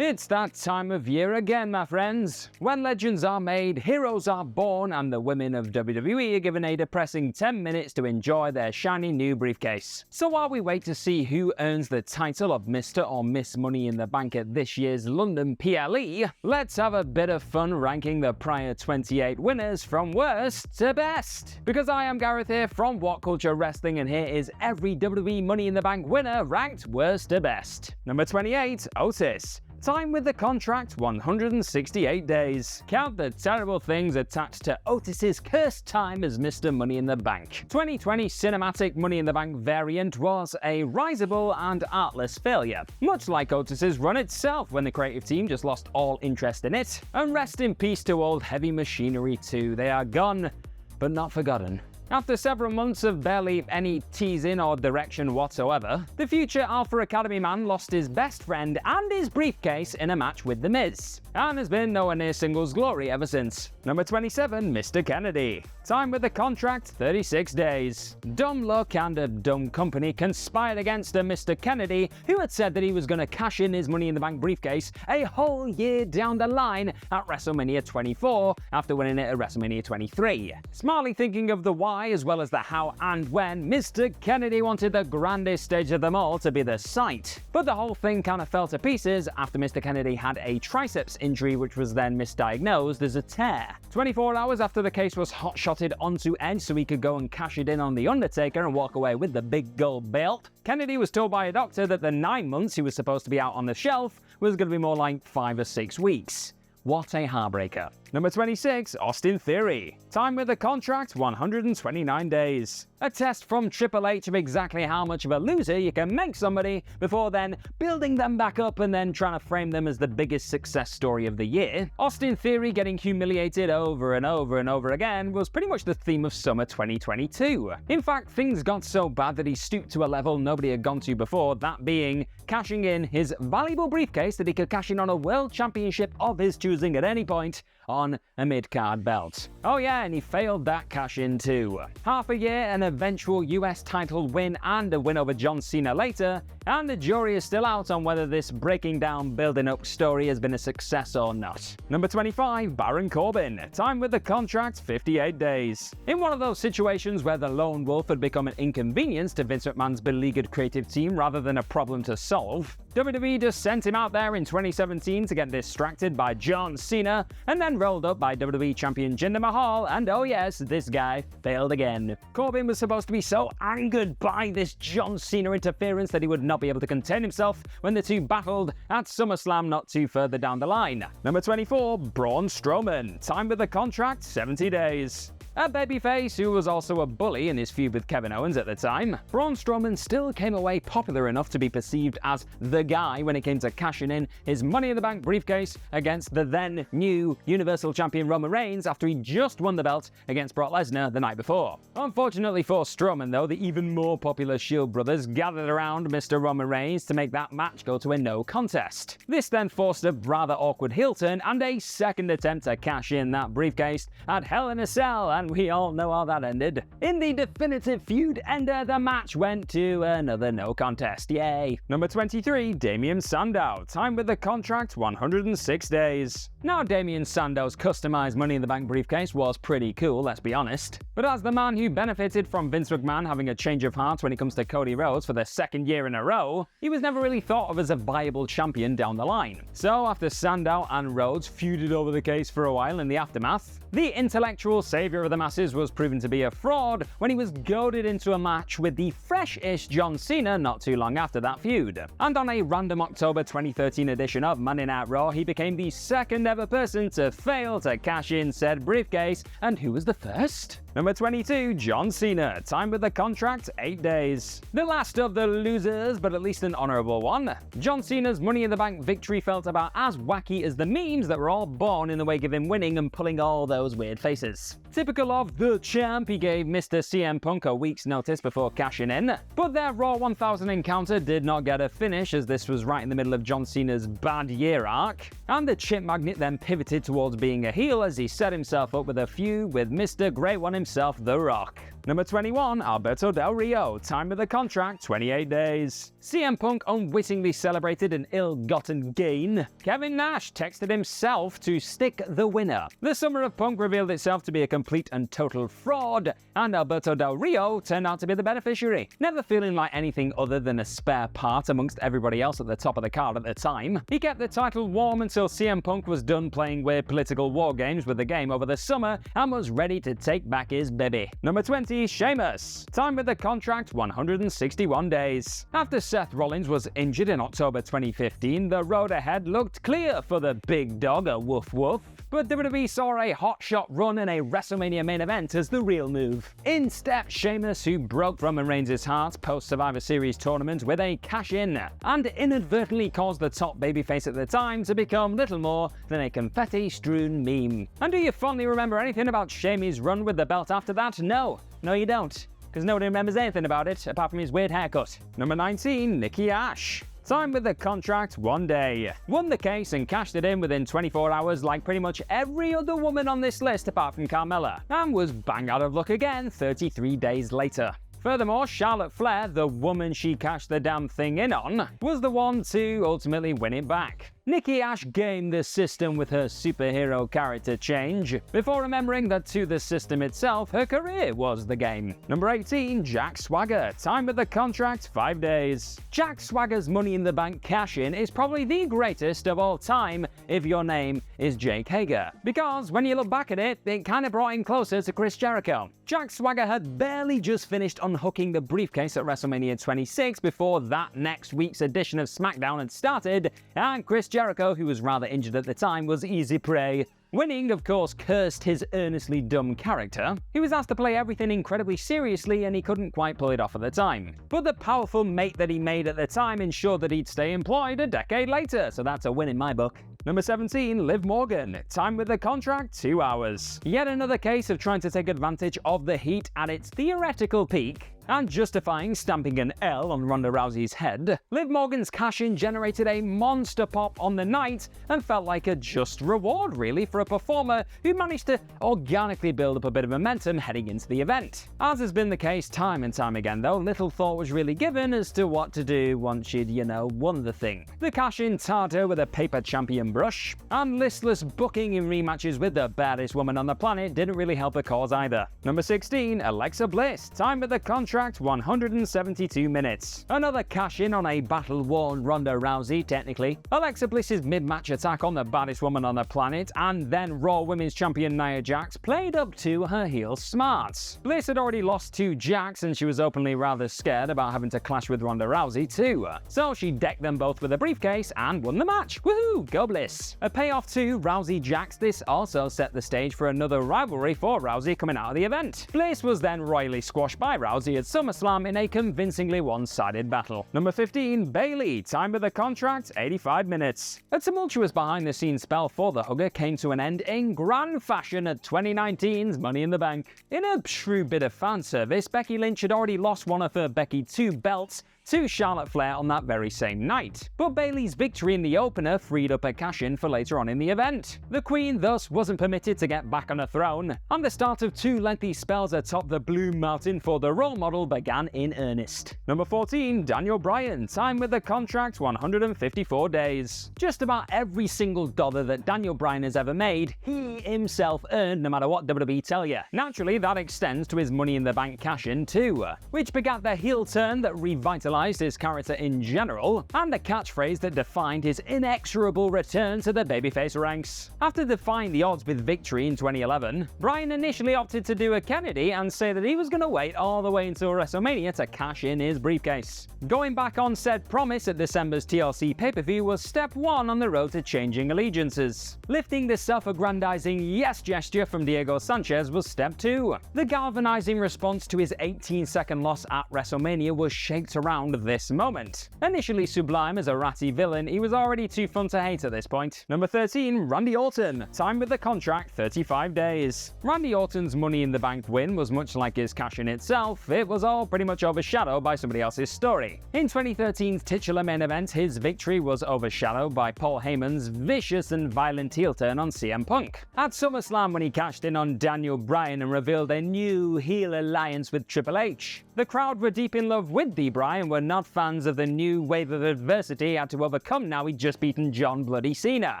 It's that time of year again, my friends. When legends are made, heroes are born, and the women of WWE are given a depressing 10 minutes to enjoy their shiny new briefcase. So while we wait to see who earns the title of Mr. or Miss Money in the Bank at this year's London PLE, let's have a bit of fun ranking the prior 28 winners from worst to best. Because I am Gareth here from What Culture Wrestling, and here is every WWE Money in the Bank winner ranked worst to best. Number 28, Otis. Time with the contract, 168 days. Count the terrible things attached to Otis's cursed time as Mr. Money in the Bank. 2020 cinematic Money in the Bank variant was a risible and artless failure, much like Otis's run itself when the creative team just lost all interest in it. And rest in peace to old Heavy Machinery too. They are gone, but not forgotten. After several months of barely any teasing or direction whatsoever, the future Alpha Academy man lost his best friend and his briefcase in a match with The Miz, and has been nowhere near singles glory ever since. Number 27, Mr. Kennedy. Time with the contract, 36 days. Dumb luck and a dumb company conspired against a Mr. Kennedy, who had said that he was going to cash in his Money in the Bank briefcase a whole year down the line at WrestleMania 24 after winning it at WrestleMania 23. Smartly thinking of the why as well as the how and when, Mr. Kennedy wanted the grandest stage of them all to be the site. But the whole thing kind of fell to pieces after Mr. Kennedy had a triceps injury which was then misdiagnosed as a tear. 24 hours after the case was hot-shotted onto Edge so he could go and cash it in on The Undertaker and walk away with the big gold belt, Kennedy was told by a doctor that the 9 months he was supposed to be out on the shelf was going to be more like 5 or 6 weeks. What a heartbreaker. Number 26, Austin Theory. Time with the contract, 129 days. A test from Triple H of exactly how much of a loser you can make somebody before then building them back up and then trying to frame them as the biggest success story of the year. Austin Theory getting humiliated over and over and over again was pretty much the theme of summer 2022. In fact, things got so bad that he stooped to a level nobody had gone to before, that being cashing in his valuable briefcase that he could cash in on a world championship of his choosing at any point on a mid-card belt. Oh yeah, and he failed that cash in too. Half a year, an eventual US title win and a win over John Cena later, and the jury is still out on whether this breaking down, building up story has been a success or not. Number 25, Baron Corbin. Time with the contract, 58 days. In one of those situations where the lone wolf had become an inconvenience to Vince McMahon's beleaguered creative team rather than a problem to solve, WWE just sent him out there in 2017 to get distracted by John Cena, and then rolled up by WWE Champion Jinder Mahal, and oh yes, this guy failed again. Corbin was supposed to be so angered by this John Cena interference that he would not be able to contain himself when the two battled at SummerSlam not too further down the line. Number 24, Braun Strowman. Time with the contract, 70 days. A babyface who was also a bully in his feud with Kevin Owens at the time, Braun Strowman still came away popular enough to be perceived as the guy when it came to cashing in his Money in the Bank briefcase against the then new Universal Champion Roman Reigns after he just won the belt against Brock Lesnar the night before. Unfortunately for Strowman though, the even more popular Shield brothers gathered around Mr. Roman Reigns to make that match go to a no contest. This then forced a rather awkward heel turn and a second attempt to cash in that briefcase at Hell in a Cell, and we all know how that ended. In the definitive feud ender, the match went to another no contest. Yay. Number 23, Damien Sandow. Time with the contract, 106 days. Now, Damien Sandow's customized Money in the Bank briefcase was pretty cool, let's be honest. But as the man who benefited from Vince McMahon having a change of heart when it comes to Cody Rhodes for the second year in a row, he was never really thought of as a viable champion down the line. So after Sandow and Rhodes feuded over the case for a while in the aftermath, the intellectual savior of the masses was proven to be a fraud when he was goaded into a match with the fresh-ish John Cena not too long after that feud. And on a random October 2013 edition of Monday Night Raw, he became the second ever person to fail to cash in said briefcase, and who was the first? Number 22, John Cena. Time with the contract, 8 days. The last of the losers, but at least an honorable one. John Cena's Money in the Bank victory felt about as wacky as the memes that were all born in the wake of him winning and pulling all those weird faces. Typical of the champ, he gave Mr. CM Punk a week's notice before cashing in, but their Raw 1000 encounter did not get a finish as this was right in the middle of John Cena's bad year arc, and the chip magnet then pivoted towards being a heel as he set himself up with a feud with Mr. Great One himself, The Rock. Number 21, Alberto Del Rio, time of the contract, 28 days. CM Punk unwittingly celebrated an ill-gotten gain. Kevin Nash texted himself to stick the winner. The summer of Punk revealed itself to be a complete and total fraud, and Alberto Del Rio turned out to be the beneficiary. Never feeling like anything other than a spare part amongst everybody else at the top of the card at the time, he kept the title warm until CM Punk was done playing weird political war games with the game over the summer and was ready to take back his baby. Number 20, Sheamus. Time with the contract, 161 days. After Seth Rollins was injured in October 2015, the road ahead looked clear for the big dog, a woof woof. But WWE saw a hotshot run in a WrestleMania main event as the real move. In stepped Sheamus, who broke Roman Reigns' heart post-Survivor Series tournament with a cash-in, and inadvertently caused the top babyface at the time to become little more than a confetti-strewn meme. And do you fondly remember anything about Sheamus' run with the belt after that? No, you don't, because nobody remembers anything about it apart from his weird haircut. Number 19, Nikki Ash. Time with the contract, 1 day. Won the case and cashed it in within 24 hours like pretty much every other woman on this list apart from Carmella, and was bang out of luck again 33 days later. Furthermore, Charlotte Flair, the woman she cashed the damn thing in on, was the one to ultimately win it back. Nikki Ash gamed the system with her superhero character change, before remembering that to the system itself, her career was the game. Number 18, Jack Swagger. Time with the contract, 5 days. Jack Swagger's Money in the Bank cash-in is probably the greatest of all time if your name is Jake Hager, because when you look back at it, it kind of brought him closer to Chris Jericho. Jack Swagger had barely just finished unhooking the briefcase at WrestleMania 26 before that next week's edition of SmackDown had started, and Chris Jericho, who was rather injured at the time, was easy prey. Winning, of course, cursed his earnestly dumb character. He was asked to play everything incredibly seriously and he couldn't quite pull it off at the time. But the powerful mate that he made at the time ensured that he'd stay employed a decade later, so that's a win in my book. Number 17, Liv Morgan. Time with the contract, 2 hours. Yet another case of trying to take advantage of the heat at its theoretical peak and justifying stamping an L on Ronda Rousey's head. Liv Morgan's cash-in generated a monster pop on the night and felt like a just reward, really, for a performer who managed to organically build up a bit of momentum heading into the event. As has been the case time and time again, though, little thought was really given as to what to do once she'd, won the thing. The cash-in tarred her with a paper champion brush, and listless booking in rematches with the baddest woman on the planet didn't really help her cause either. Number 16, Alexa Bliss. Time with the contract, 172 minutes. Another cash-in on a battle-worn Ronda Rousey, technically. Alexa Bliss's mid-match attack on the baddest woman on the planet, and then Raw Women's Champion Nia Jax, played up to her heel smarts. Bliss had already lost to Jax, and she was openly rather scared about having to clash with Ronda Rousey too. So she decked them both with a briefcase and won the match. Woohoo! Go Bliss! A payoff to Rousey Jax, this also set the stage for another rivalry for Rousey coming out of the event. Bliss was then royally squashed by Rousey at SummerSlam in a convincingly one-sided battle. Number 15, Bayley. Time of the contract, 85 minutes. A tumultuous behind-the-scenes spell for the Hugger came to an end in grand fashion at 2019's Money in the Bank. In a true bit of fan service, Becky Lynch had already lost one of her Becky 2 belts to Charlotte Flair on that very same night. But Bayley's victory in the opener freed up a cash-in for later on in the event. The Queen thus wasn't permitted to get back on her throne, and the start of 2 lengthy spells atop the Blue Mountain for the role model began in earnest. Number 14, Daniel Bryan. Time with the contract, 154 days. Just about every single dollar that Daniel Bryan has ever made, he himself earned, no matter what WWE tell you. Naturally, that extends to his Money in the Bank cash-in too, which begat the heel turn that revitalized his character in general, and the catchphrase that defined his inexorable return to the babyface ranks. After defying the odds with victory in 2011, Bryan initially opted to do a Kennedy and say that he was going to wait all the way until WrestleMania to cash in his briefcase. Going back on said promise at December's TLC pay-per-view was step 1 on the road to changing allegiances. Lifting the self-aggrandizing yes gesture from Diego Sanchez was step 2. The galvanizing response to his 18-second loss at WrestleMania was shaped around around this moment. Initially sublime as a ratty villain, he was already too fun to hate at this point. Number 13, Randy Orton. Time with the contract, 35 days. Randy Orton's Money in the Bank win was much like his cash-in itself. It was all pretty much overshadowed by somebody else's story. In 2013's titular main event, his victory was overshadowed by Paul Heyman's vicious and violent heel turn on CM Punk. At SummerSlam, when he cashed in on Daniel Bryan and revealed a new heel alliance with Triple H. The crowd were deep in love with the Bryan, were not fans of the new wave of adversity he had to overcome now he'd just beaten John Bloody Cena.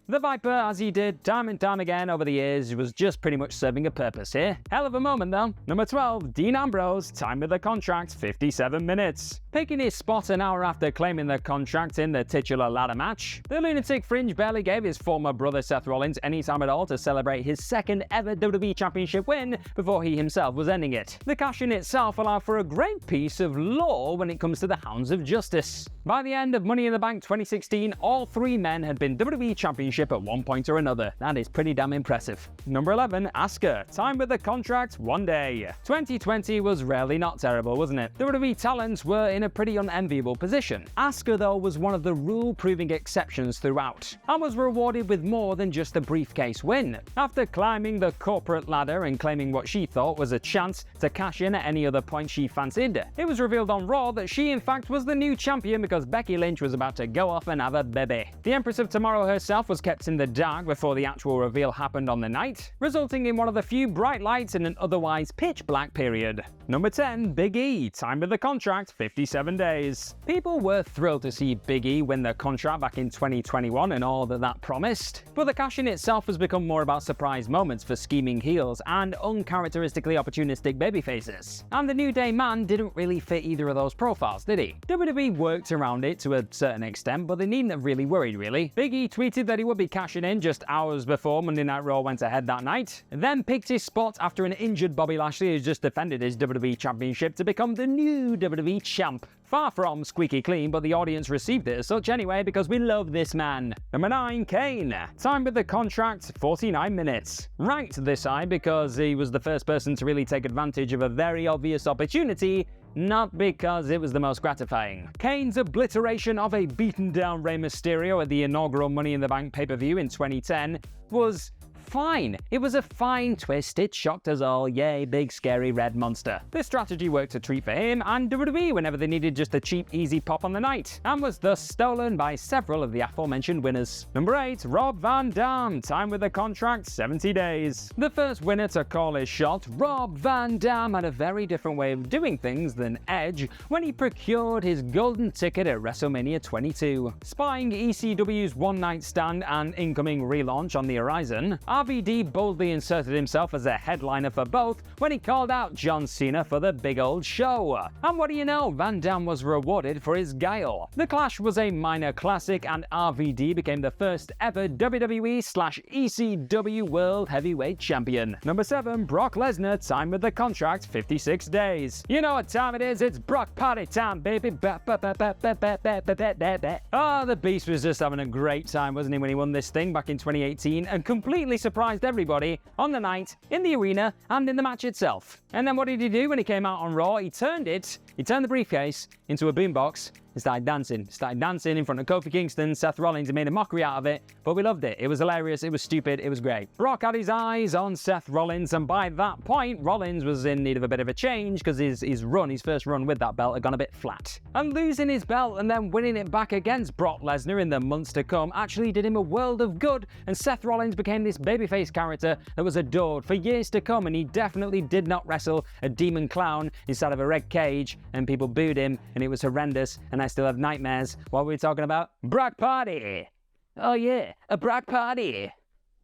The Viper, as he did time and time again over the years, was just pretty much serving a purpose here. Hell of a moment though. Number 12, Dean Ambrose. Time with the contract, 57 minutes. Picking his spot an hour after claiming the contract in the titular ladder match, the Lunatic Fringe barely gave his former brother Seth Rollins any time at all to celebrate his second ever WWE Championship win before he himself was ending it. The cash-in itself allowed for a great piece of lore when it comes to the Hounds of Justice. By the end of Money in the Bank 2016, all three men had been WWE Championship at one point or another. That is pretty damn impressive. Number 11, Asuka. Time with the contract, 1 day. 2020 was rarely not terrible, wasn't it? WWE talents were in a pretty unenviable position. Asuka, though, was one of the rule-proving exceptions throughout, and was rewarded with more than just a briefcase win. After climbing the corporate ladder and claiming what she thought was a chance to cash in at any other point she fancied, it was revealed on Raw that she in fact was the new champion because Becky Lynch was about to go off and have a baby. The Empress of Tomorrow herself was kept in the dark before the actual reveal happened on the night, resulting in one of the few bright lights in an otherwise pitch black period. Number 10, Big E. Time with the contract, 57 days. People were thrilled to see Big E win the contract back in 2021 and all that promised, but the cash-in itself has become more about surprise moments for scheming heels and uncharacteristically opportunistic babyfaces. And the New Day man didn't really fit either of those profiles, did he? WWE worked around it to a certain extent, but they needn't have really worried, really. Big E tweeted that he would be cashing in just hours before Monday Night Raw went ahead that night, then picked his spot after an injured Bobby Lashley who just defended his WWE Championship to become the new WWE champ. Far from squeaky clean, but the audience received it as such anyway because we love this man. Number 9, Kane. Time with the contract, 49 minutes. Ranked this high because he was the first person to really take advantage of a very obvious opportunity, not because it was the most gratifying. Kane's obliteration of a beaten-down Rey Mysterio at the inaugural Money in the Bank pay-per-view in 2010 was fine. It was a fine twist, it shocked us all, yay, big scary red monster. This strategy worked a treat for him and WWE whenever they needed just a cheap, easy pop on the night, and was thus stolen by several of the aforementioned winners. Number 8, Rob Van Dam. Time with the contract, 70 days. The first winner to call his shot, Rob Van Dam had a very different way of doing things than Edge when he procured his golden ticket at WrestleMania 22. Spying ECW's one-night stand and incoming relaunch on the horizon, RVD boldly inserted himself as a headliner for both when he called out John Cena for the big old show. And what do you know, Van Dam was rewarded for his guile. The clash was a minor classic and RVD became the first ever WWE/ECW World Heavyweight Champion. Number 7, Brock Lesnar. Time with the contract, 56 days. You know what time it is, it's Brock party time, baby. Ah, the Beast was just having a great time, wasn't he, when he won this thing back in 2018 and completely surprised everybody on the night, in the arena, and in the match itself. And then what did he do when he came out on Raw? He turned the briefcase into a boombox and started dancing in front of Kofi Kingston, Seth Rollins, and made a mockery out of it, but we loved it. It was hilarious, it was stupid, it was great. Brock had his eyes on Seth Rollins, and by that point, Rollins was in need of a bit of a change because his first run with that belt had gone a bit flat. And losing his belt and then winning it back against Brock Lesnar in the months to come actually did him a world of good, and Seth Rollins became this babyface character that was adored for years to come, and he definitely did not wrestle a demon clown inside of a red cage, and people booed him, and it was horrendous, and I still have nightmares. What were we talking about? Brock Party! Oh yeah, a Brock Party!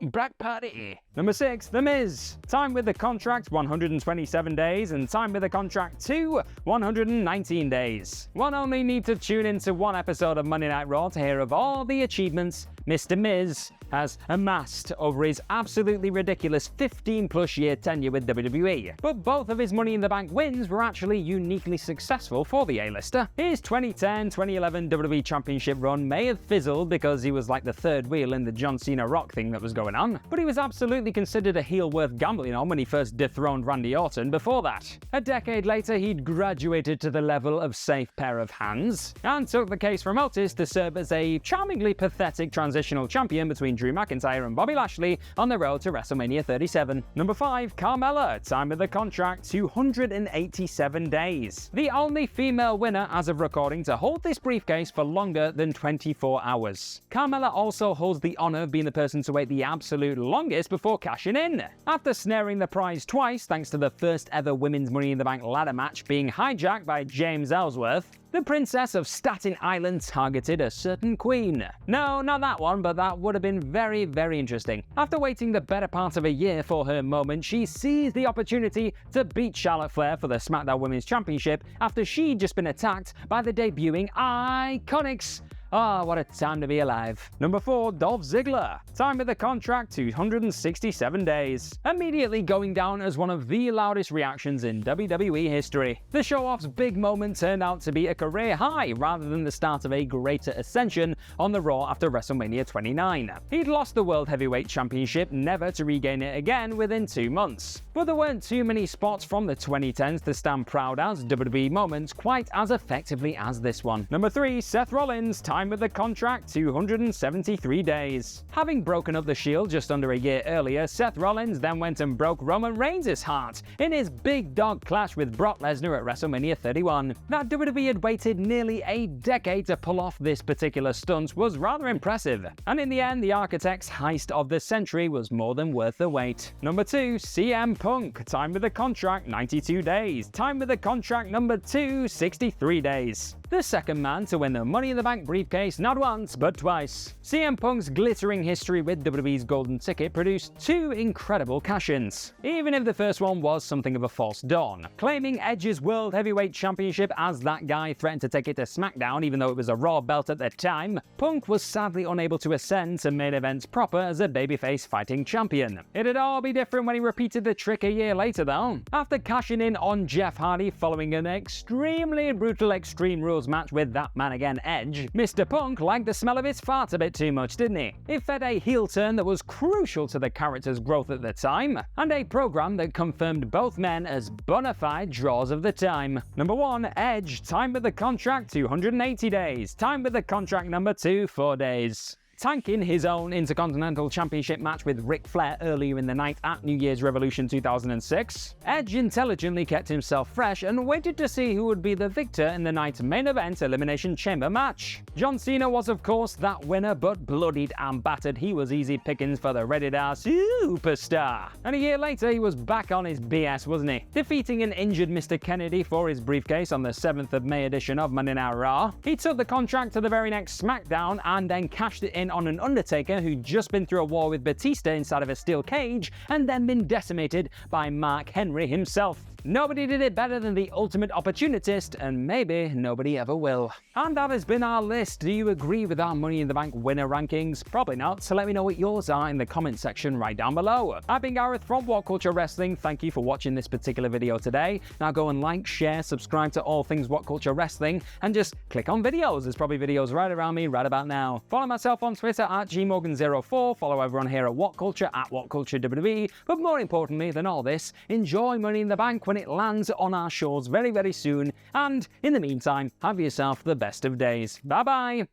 Brock Party! Number 6, The Miz. Time with the contract, 127 days, and time with the contract 2, 119 days. One only need to tune into one episode of Monday Night Raw to hear of all the achievements Mr. Miz has amassed over his absolutely ridiculous 15-plus year tenure with WWE. But both of his Money in the Bank wins were actually uniquely successful for the A-lister. His 2010-2011 WWE Championship run may have fizzled because he was like the third wheel in the John Cena Rock thing that was going on, but he was absolutely absolutely considered a heel worth gambling on when he first dethroned Randy Orton before that. A decade later, he'd graduated to the level of safe pair of hands, and took the case from Otis to serve as a charmingly pathetic transitional champion between Drew McIntyre and Bobby Lashley on the road to WrestleMania 37. Number 5, Carmella, time of the contract, 287 days. The only female winner as of recording to hold this briefcase for longer than 24 hours. Carmella also holds the honor of being the person to wait the absolute longest before cashing in. After snaring the prize twice thanks to the first ever Women's Money in the Bank ladder match being hijacked by James Ellsworth, the Princess of Staten Island targeted a certain queen. No, not that one, but that would have been very, very interesting. After waiting the better part of a year for her moment, she seized the opportunity to beat Charlotte Flair for the SmackDown Women's Championship after she'd just been attacked by the debuting Iconics. Ah, what a time to be alive. Number 4, Dolph Ziggler. Time of the contract, 267 days. Immediately going down as one of the loudest reactions in WWE history. The show-off's big moment turned out to be a career high rather than the start of a greater ascension on the Raw after WrestleMania 29. He'd lost the World Heavyweight Championship, never to regain it again within 2 months. But there weren't too many spots from the 2010s to stand proud as WWE moments quite as effectively as this one. Number 3, Seth Rollins. Time with the contract, 273 days. Having broken up the Shield just under a year earlier, Seth Rollins then went and broke Roman Reigns' heart in his big dog clash with Brock Lesnar at WrestleMania 31. That WWE had waited nearly a decade to pull off this particular stunt was rather impressive, and in the end, the Architect's heist of the century was more than worth the wait. Number 2, CM Punk. Time with the contract, 92 days. Time with the contract number 2, 63 days. The second man to win the Money in the Bank briefcase not once, but twice. CM Punk's glittering history with WWE's Golden Ticket produced 2 incredible cash-ins, even if the first one was something of a false dawn. Claiming Edge's World Heavyweight Championship as that guy threatened to take it to SmackDown even though it was a Raw belt at the time, Punk was sadly unable to ascend to main events proper as a babyface fighting champion. It'd all be different when he repeated the trick a year later though. After cashing in on Jeff Hardy following an extremely brutal Extreme Rules match with that man again Edge, Mr. Punk liked the smell of his fart a bit too much, didn't he? It fed a heel turn that was crucial to the character's growth at the time, and a program that confirmed both men as bona fide draws of the time. Number 1, Edge. Time with the contract, 280 days. Time with the contract number 2, 4 days. Tanking his own Intercontinental Championship match with Ric Flair earlier in the night at New Year's Revolution 2006, Edge intelligently kept himself fresh and waited to see who would be the victor in the night's main event Elimination Chamber match. John Cena was of course that winner, but bloodied and battered, he was easy pickings for the Reddit superstar. And a year later he was back on his BS, wasn't he? Defeating an injured Mr. Kennedy for his briefcase on the 7th of May edition of Monday Night Raw, he took the contract to the very next SmackDown and then cashed it in on an Undertaker who'd just been through a war with Batista inside of a steel cage and then been decimated by Mark Henry himself. Nobody did it better than the ultimate opportunist, and maybe nobody ever will. And that has been our list. Do you agree with our Money in the Bank winner rankings? Probably not, so let me know what yours are in the comment section right down below. I've been Gareth from What Culture Wrestling. Thank you for watching this particular video today. Now go and like, share, subscribe to all things What Culture Wrestling, and just click on videos. There's probably videos right around me right about now. Follow myself on Twitter at gmorgan04. Follow everyone here at What Culture at What Culture WWE. But more importantly than all this, enjoy Money in the Bank when it lands on our shores very, very soon. And in the meantime, have yourself the best of days. Bye bye.